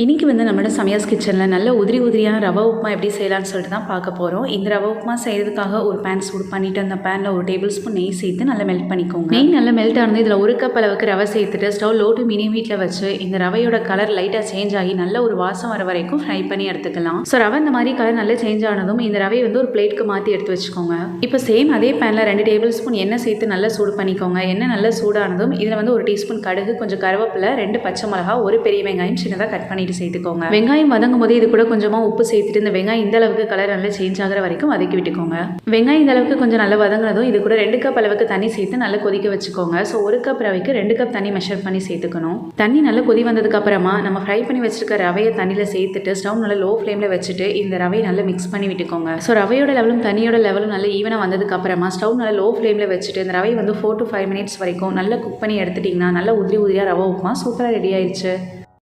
இன்றைக்கி வந்து நம்மளோட சமையாஸ் கிச்சனில் நல்ல உதிரி உதிரியான ரவா உப்புமா எப்படி செய்யலாம்னு சொல்லிட்டு தான் பார்க்க போகிறோம். இந்த ரவா உப்புமா செய்கிறதுக்காக ஒரு பேன் சூடு பண்ணிவிட்டு அந்த பேனில் ஒரு டேபிள் ஸ்பூன் நெய் சேர்த்து நல்லா மெல்ட் பண்ணிக்கோங்க. நெய் நல்லா மெல்ட் ஆனது இதில் ஒரு கப் அளவுக்கு ரவை சேர்த்துட்டு ஸ்டவ் லோ டு மீடியம் ஹீட்டில் வச்சு இந்த ரவையோட கலர் லைட்டாக சேஞ்ச் ஆகி நல்ல ஒரு வாசம் வர வரைக்கும் ஃப்ரை பண்ணி எடுத்துக்கலாம். ஸோ ரவை இந்த மாதிரி கலர் நல்லா சேஞ்ச் ஆனதும் இந்த ரவையை வந்து ஒரு பிளேட்க்கு மாற்றி எடுத்து வச்சுக்கோங்க. இப்போ சேம் அதே பேனில் 2 டேபிள் ஸ்பூன் எண்ணெய் சேர்த்து நல்லா சூடு பண்ணிக்கோங்க. எண்ணெய் நல்லா சூடானதும் இதில் வந்து 1 டீஸ்பூன் கடுகு, கொஞ்சம் கருவேப்பிலை, 2 பச்சை மிளகா, ஒரு பெரிய வெங்காயம் சின்னதாக கட் பண்ணிட்டு சேர்த்துக்கோங்க. வெங்காயம் வதங்கும் போது இது கூட கொஞ்சமாக உப்பு சேர்த்துட்டு இந்த வெங்காயம் இந்த அளவுக்கு கலர் நல்லா சேஞ்ச் ஆகிற வரைக்கும் வதக்கி விட்டுக்கோங்க. வெங்காயம் இந்த அளவுக்கு கொஞ்சம் நல்லா வதங்கினதும் இது கூட 2 கப் அளவுக்கு தண்ணி சேர்த்து நல்லா கொதிக்க வச்சுக்கோங்க. ஸோ 1 கப் ரவைக்கு 2 கப் தண்ணி மெஷர் பண்ணி சேர்த்துக்கணும். தண்ணி நல்லா கொதி வந்ததுக்கு அப்புறமா நம்ம ஃப்ரை பண்ணி வச்சிருக்க ரவையை தண்ணியில் சேர்த்துட்டு ஸ்டவ் நல்லா லோ ஃப்ளேமில் வச்சுட்டு இந்த ரவையை நல்லா மிக்ஸ் பண்ணி விட்டுக்கோங்க. ஸோ ரவையோட லெவலும் தண்ணியோட லெவலும் நல்லா ஈவனாக வந்ததுக்கு அப்புறமா ஸ்டவ் நல்லா லோ ஃப்ளேமில் வச்சுட்டு இந்த ரவையை வந்து 4 to 5 மினிட்ஸ் வரைக்கும் நல்லா குக் பண்ணி எடுத்துட்டிங்கன்னா நல்லா உதிரி உதிரியாக ரவை உப்புமா சூப்பராக ரெடி ஆயிடுச்சு.